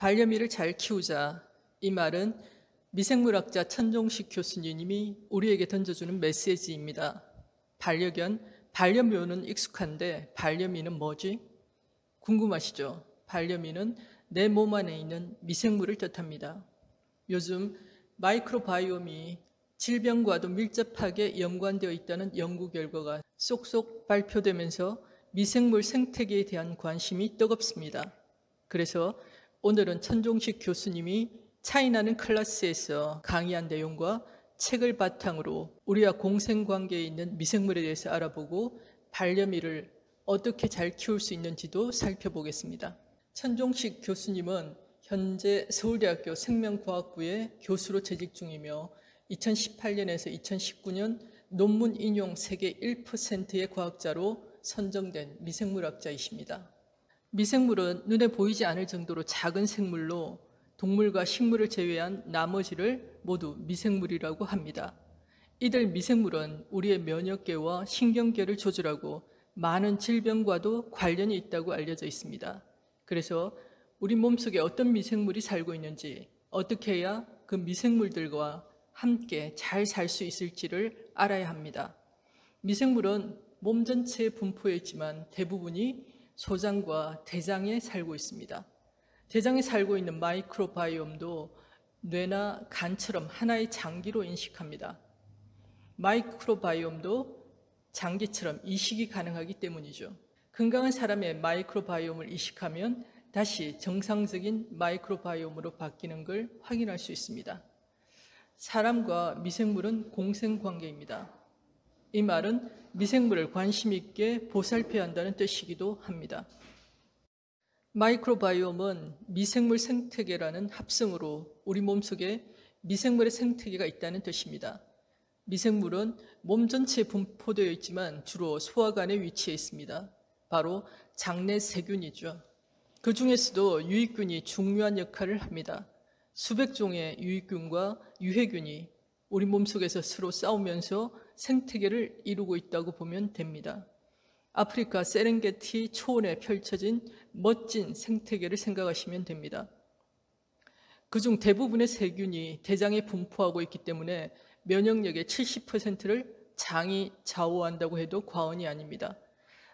반려미를 잘 키우자. 이 말은 미생물학자 천종식 교수님이 우리에게 던져주는 메시지입니다. 반려견, 반려묘는 익숙한데 반려미는 뭐지? 궁금하시죠? 반려미는 내 몸 안에 있는 미생물을 뜻합니다. 요즘 마이크로바이옴이 질병과도 밀접하게 연관되어 있다는 연구 결과가 쏙쏙 발표되면서 미생물 생태계에 대한 관심이 뜨겁습니다. 그래서 오늘은 천종식 교수님이 차이나는 클래스에서 강의한 내용과 책을 바탕으로 우리와 공생관계에 있는 미생물에 대해서 알아보고 반려미를 어떻게 잘 키울 수 있는지도 살펴보겠습니다. 천종식 교수님은 현재 서울대학교 생명과학부의 교수로 재직 중이며 2018년에서 2019년 논문 인용 세계 1%의 과학자로 선정된 미생물학자이십니다. 미생물은 눈에 보이지 않을 정도로 작은 생물로 동물과 식물을 제외한 나머지를 모두 미생물이라고 합니다. 이들 미생물은 우리의 면역계와 신경계를 조절하고 많은 질병과도 관련이 있다고 알려져 있습니다. 그래서 우리 몸속에 어떤 미생물이 살고 있는지, 어떻게 해야 그 미생물들과 함께 잘 살 수 있을지를 알아야 합니다. 미생물은 몸 전체에 분포해 있지만 대부분이 소장과 대장에 살고 있습니다. 대장에 살고 있는 마이크로바이옴도 뇌나 간처럼 하나의 장기로 인식합니다. 마이크로바이옴도 장기처럼 이식이 가능하기 때문이죠. 건강한 사람의 마이크로바이옴을 이식하면 다시 정상적인 마이크로바이옴으로 바뀌는 걸 확인할 수 있습니다. 사람과 미생물은 공생관계입니다. 이 말은 미생물을 관심 있게 보살펴야 한다는 뜻이기도 합니다. 마이크로바이옴은 미생물 생태계라는 합성어로 우리 몸속에 미생물의 생태계가 있다는 뜻입니다. 미생물은 몸 전체에 분포되어 있지만 주로 소화관에 위치해 있습니다. 바로 장내 세균이죠. 그 중에서도 유익균이 중요한 역할을 합니다. 수백 종의 유익균과 유해균이 우리 몸속에서 서로 싸우면서 생태계를 이루고 있다고 보면 됩니다. 아프리카 세렝게티 초원에 펼쳐진 멋진 생태계를 생각하시면 됩니다. 그중 대부분의 세균이 대장에 분포하고 있기 때문에 면역력의 70%를 장이 좌우한다고 해도 과언이 아닙니다.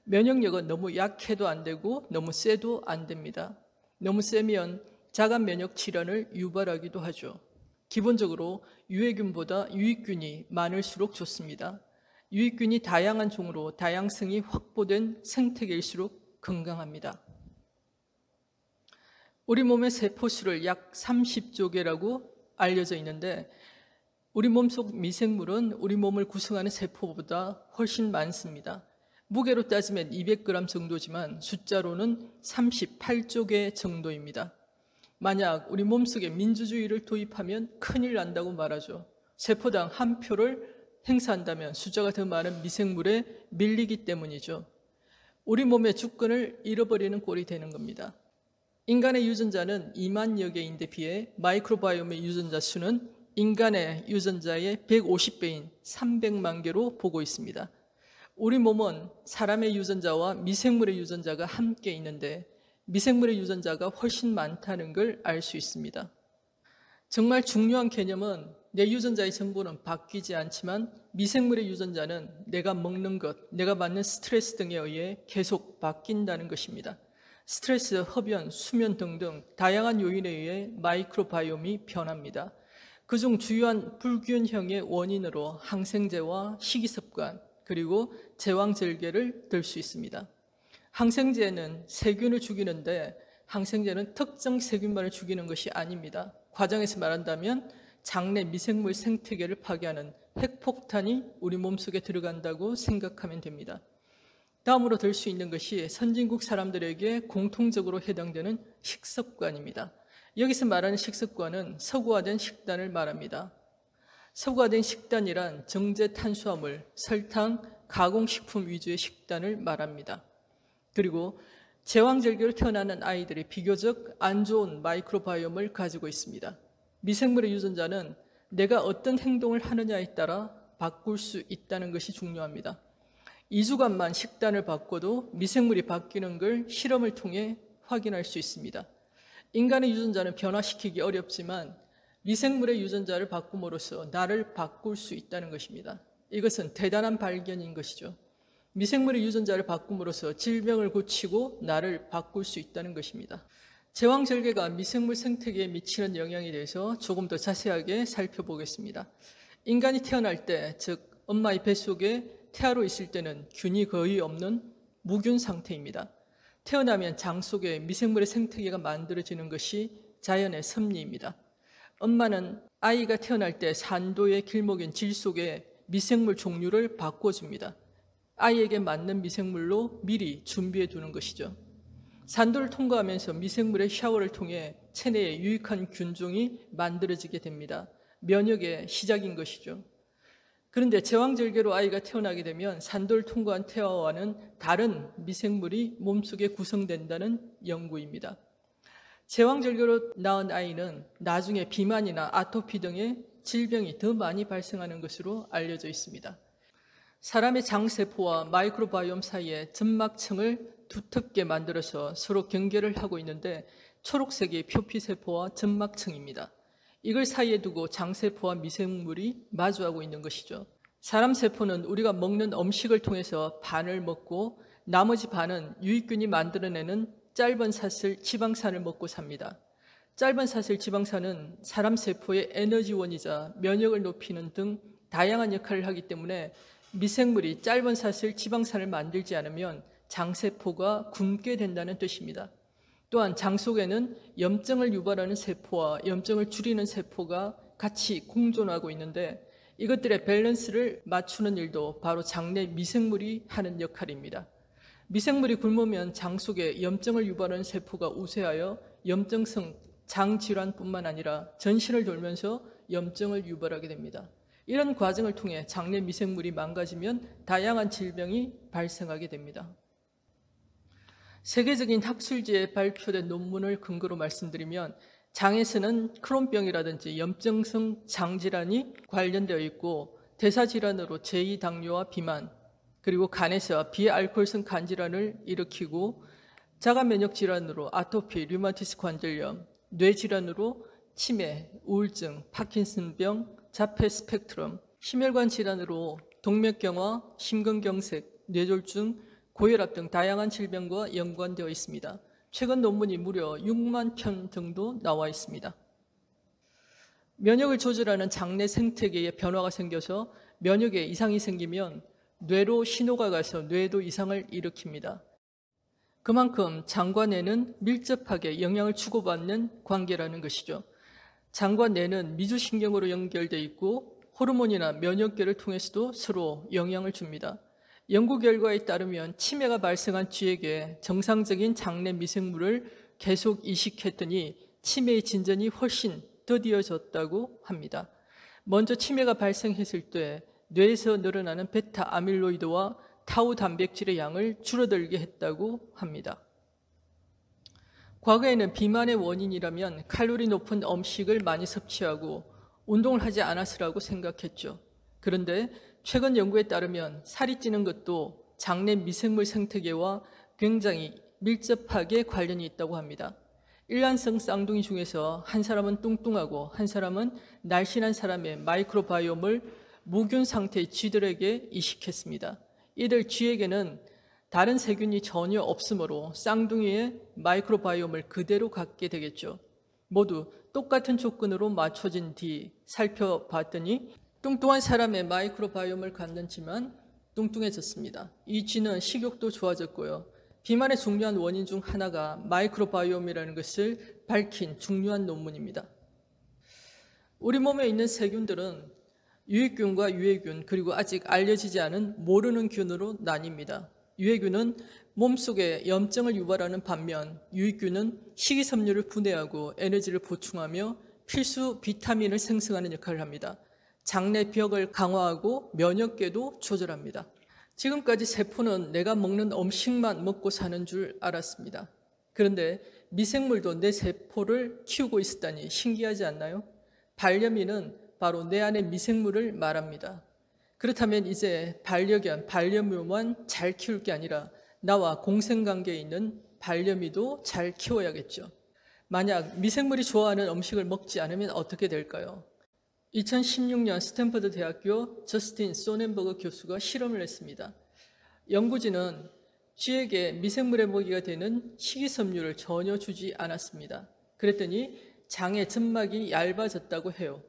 면역력은 너무 약해도 안 되고 너무 세도 안 됩니다. 너무 세면 자가 면역 질환을 유발하기도 하죠. 기본적으로 유해균보다 유익균이 많을수록 좋습니다. 유익균이 다양한 종으로 다양성이 확보된 생태계일수록 건강합니다. 우리 몸의 세포수를 약 30조 개라고 알려져 있는데 우리 몸속 미생물은 우리 몸을 구성하는 세포보다 훨씬 많습니다. 무게로 따지면 200g 정도지만 숫자로는 38조 개 정도입니다. 만약 우리 몸속에 민주주의를 도입하면 큰일 난다고 말하죠. 세포당 한 표를 행사한다면 숫자가 더 많은 미생물에 밀리기 때문이죠. 우리 몸의 주권을 잃어버리는 꼴이 되는 겁니다. 인간의 유전자는 2만여 개인데 비해 마이크로바이옴의 유전자 수는 인간의 유전자의 150배인 300만 개로 보고 있습니다. 우리 몸은 사람의 유전자와 미생물의 유전자가 함께 있는데 미생물의 유전자가 훨씬 많다는 걸 알 수 있습니다. 정말 중요한 개념은 내 유전자의 정보는 바뀌지 않지만 미생물의 유전자는 내가 먹는 것, 내가 받는 스트레스 등에 의해 계속 바뀐다는 것입니다. 스트레스, 흡연, 수면 등등 다양한 요인에 의해 마이크로바이옴이 변합니다. 그중 주요한 불균형의 원인으로 항생제와 식이습관, 그리고 제왕절개를 들 수 있습니다. 항생제는 세균을 죽이는데 항생제는 특정 세균만을 죽이는 것이 아닙니다. 과장해서 말한다면 장내 미생물 생태계를 파괴하는 핵폭탄이 우리 몸속에 들어간다고 생각하면 됩니다. 다음으로 들 수 있는 것이 선진국 사람들에게 공통적으로 해당되는 식습관입니다. 여기서 말하는 식습관은 서구화된 식단을 말합니다. 서구화된 식단이란 정제 탄수화물, 설탕, 가공식품 위주의 식단을 말합니다. 그리고 제왕절개로 태어나는 아이들이 비교적 안 좋은 마이크로바이옴을 가지고 있습니다. 미생물의 유전자는 내가 어떤 행동을 하느냐에 따라 바꿀 수 있다는 것이 중요합니다. 2주간만 식단을 바꿔도 미생물이 바뀌는 걸 실험을 통해 확인할 수 있습니다. 인간의 유전자는 변화시키기 어렵지만 미생물의 유전자를 바꿈으로써 나를 바꿀 수 있다는 것입니다. 이것은 대단한 발견인 것이죠. 미생물의 유전자를 바꿈으로써 질병을 고치고 나를 바꿀 수 있다는 것입니다. 제왕절개가 미생물 생태계에 미치는 영향에 대해서 조금 더 자세하게 살펴보겠습니다. 인간이 태어날 때, 즉 엄마의 뱃속에 태아로 있을 때는 균이 거의 없는 무균 상태입니다. 태어나면 장 속에 미생물의 생태계가 만들어지는 것이 자연의 섭리입니다. 엄마는 아이가 태어날 때 산도의 길목인 질 속에 미생물 종류를 바꿔줍니다. 아이에게 맞는 미생물로 미리 준비해 두는 것이죠. 산도를 통과하면서 미생물의 샤워를 통해 체내에 유익한 균종이 만들어지게 됩니다. 면역의 시작인 것이죠. 그런데 제왕절개로 아이가 태어나게 되면 산도를 통과한 태아와는 다른 미생물이 몸속에 구성된다는 연구입니다. 제왕절개로 낳은 아이는 나중에 비만이나 아토피 등의 질병이 더 많이 발생하는 것으로 알려져 있습니다. 사람의 장세포와 마이크로바이옴 사이에 점막층을 두텁게 만들어서 서로 경계를 하고 있는데 초록색이 표피세포와 점막층입니다. 이걸 사이에 두고 장세포와 미생물이 마주하고 있는 것이죠. 사람 세포는 우리가 먹는 음식을 통해서 반을 먹고 나머지 반은 유익균이 만들어내는 짧은 사슬 지방산을 먹고 삽니다. 짧은 사슬 지방산은 사람 세포의 에너지원이자 면역을 높이는 등 다양한 역할을 하기 때문에 미생물이 짧은 사슬 지방산을 만들지 않으면 장세포가 굶게 된다는 뜻입니다. 또한 장 속에는 염증을 유발하는 세포와 염증을 줄이는 세포가 같이 공존하고 있는데 이것들의 밸런스를 맞추는 일도 바로 장내 미생물이 하는 역할입니다. 미생물이 굶으면 장 속에 염증을 유발하는 세포가 우세하여 염증성 장질환뿐만 아니라 전신을 돌면서 염증을 유발하게 됩니다. 이런 과정을 통해 장내 미생물이 망가지면 다양한 질병이 발생하게 됩니다. 세계적인 학술지에 발표된 논문을 근거로 말씀드리면 장에서는 크론병이라든지 염증성 장질환이 관련되어 있고 대사질환으로 제2당뇨와 비만, 그리고 간에서 비알코올성 간질환을 일으키고 자가면역질환으로 아토피, 류마티스 관절염, 뇌질환으로 치매, 우울증, 파킨슨병, 자폐 스펙트럼, 심혈관 질환으로 동맥경화, 심근경색, 뇌졸중, 고혈압 등 다양한 질병과 연관되어 있습니다. 최근 논문이 무려 6만 편 정도 나와 있습니다. 면역을 조절하는 장내 생태계에 변화가 생겨서 면역에 이상이 생기면 뇌로 신호가 가서 뇌도 이상을 일으킵니다. 그만큼 장과 뇌는 밀접하게 영향을 주고받는 관계라는 것이죠. 장과 뇌는 미주신경으로 연결되어 있고 호르몬이나 면역계를 통해서도 서로 영향을 줍니다. 연구 결과에 따르면 치매가 발생한 쥐에게 정상적인 장내 미생물을 계속 이식했더니 치매의 진전이 훨씬 더디어졌다고 합니다. 먼저 치매가 발생했을 때 뇌에서 늘어나는 베타 아밀로이드와 타우 단백질의 양을 줄어들게 했다고 합니다. 과거에는 비만의 원인이라면 칼로리 높은 음식을 많이 섭취하고 운동을 하지 않았으라고 생각했죠. 그런데 최근 연구에 따르면 살이 찌는 것도 장내 미생물 생태계와 굉장히 밀접하게 관련이 있다고 합니다. 일란성 쌍둥이 중에서 한 사람은 뚱뚱하고 한 사람은 날씬한 사람의 마이크로바이옴을 무균 상태의 쥐들에게 이식했습니다. 이들 쥐에게는 다른 세균이 전혀 없으므로 쌍둥이의 마이크로바이옴을 그대로 갖게 되겠죠. 모두 똑같은 조건으로 맞춰진 뒤 살펴봤더니 뚱뚱한 사람의 마이크로바이옴을 갖는지만 뚱뚱해졌습니다. 이 쥐는 식욕도 좋아졌고요. 비만의 중요한 원인 중 하나가 마이크로바이옴이라는 것을 밝힌 중요한 논문입니다. 우리 몸에 있는 세균들은 유익균과 유해균, 그리고 아직 알려지지 않은 모르는 균으로 나뉩니다. 유해균은 몸속에 염증을 유발하는 반면 유익균은 식이섬유를 분해하고 에너지를 보충하며 필수 비타민을 생성하는 역할을 합니다. 장내 벽을 강화하고 면역계도 조절합니다. 지금까지 세포는 내가 먹는 음식만 먹고 사는 줄 알았습니다. 그런데 미생물도 내 세포를 키우고 있었다니 신기하지 않나요? 반려미는 바로 내 안의 미생물을 말합니다. 그렇다면 이제 반려견, 반려묘만 잘 키울 게 아니라 나와 공생관계에 있는 반려미도 잘 키워야겠죠. 만약 미생물이 좋아하는 음식을 먹지 않으면 어떻게 될까요? 2016년 스탠퍼드 대학교 저스틴 소넨버그 교수가 실험을 했습니다. 연구진은 쥐에게 미생물의 먹이가 되는 식이섬유를 전혀 주지 않았습니다. 그랬더니 장의 점막이 얇아졌다고 해요.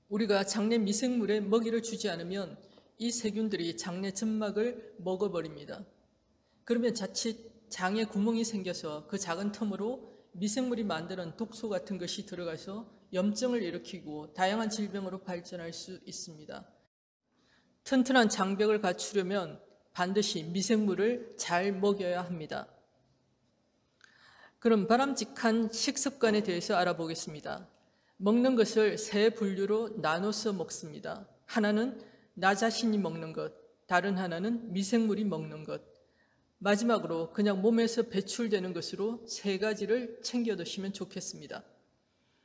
우리가 장내 미생물에 먹이를 주지 않으면 이 세균들이 장내 점막을 먹어버립니다. 그러면 자칫 장에 구멍이 생겨서 그 작은 틈으로 미생물이 만드는 독소 같은 것이 들어가서 염증을 일으키고 다양한 질병으로 발전할 수 있습니다. 튼튼한 장벽을 갖추려면 반드시 미생물을 잘 먹여야 합니다. 그럼 바람직한 식습관에 대해서 알아보겠습니다. 먹는 것을 세 분류로 나눠서 먹습니다. 하나는 나 자신이 먹는 것, 다른 하나는 미생물이 먹는 것, 마지막으로 그냥 몸에서 배출되는 것으로 세 가지를 챙겨 드시면 좋겠습니다.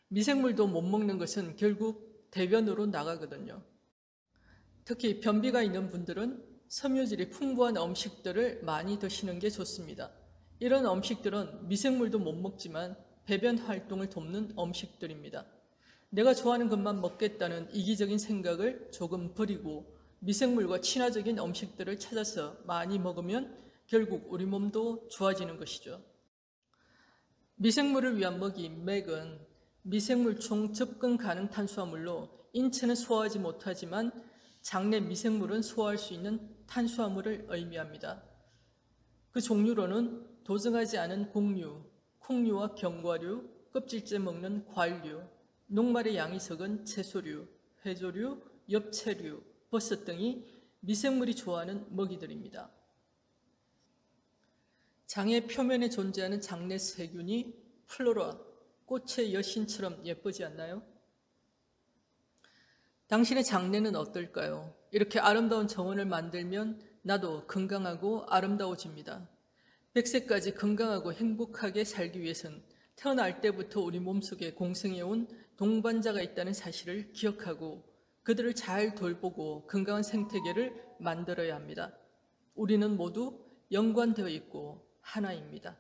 미생물도 못 먹는 것은 결국 대변으로 나가거든요. 특히 변비가 있는 분들은 섬유질이 풍부한 음식들을 많이 드시는 게 좋습니다. 이런 음식들은 미생물도 못 먹지만 배변 활동을 돕는 음식들입니다. 내가 좋아하는 것만 먹겠다는 이기적인 생각을 조금 버리고 미생물과 친화적인 음식들을 찾아서 많이 먹으면 결국 우리 몸도 좋아지는 것이죠. 미생물을 위한 먹이 맥은 미생물 총 접근 가능 탄수화물로 인체는 소화하지 못하지만 장내 미생물은 소화할 수 있는 탄수화물을 의미합니다. 그 종류로는 도정하지 않은 곡류, 콩류와 견과류, 껍질째 먹는 과일류, 녹말의 양이 적은 채소류, 해조류, 엽채류, 버섯 등이 미생물이 좋아하는 먹이들입니다. 장의 표면에 존재하는 장내 세균이 플로라, 꽃의 여신처럼 예쁘지 않나요? 당신의 장내는 어떨까요? 이렇게 아름다운 정원을 만들면 나도 건강하고 아름다워집니다. 100세까지 건강하고 행복하게 살기 위해선 태어날 때부터 우리 몸속에 공생해온 동반자가 있다는 사실을 기억하고 그들을 잘 돌보고 건강한 생태계를 만들어야 합니다. 우리는 모두 연관되어 있고 하나입니다.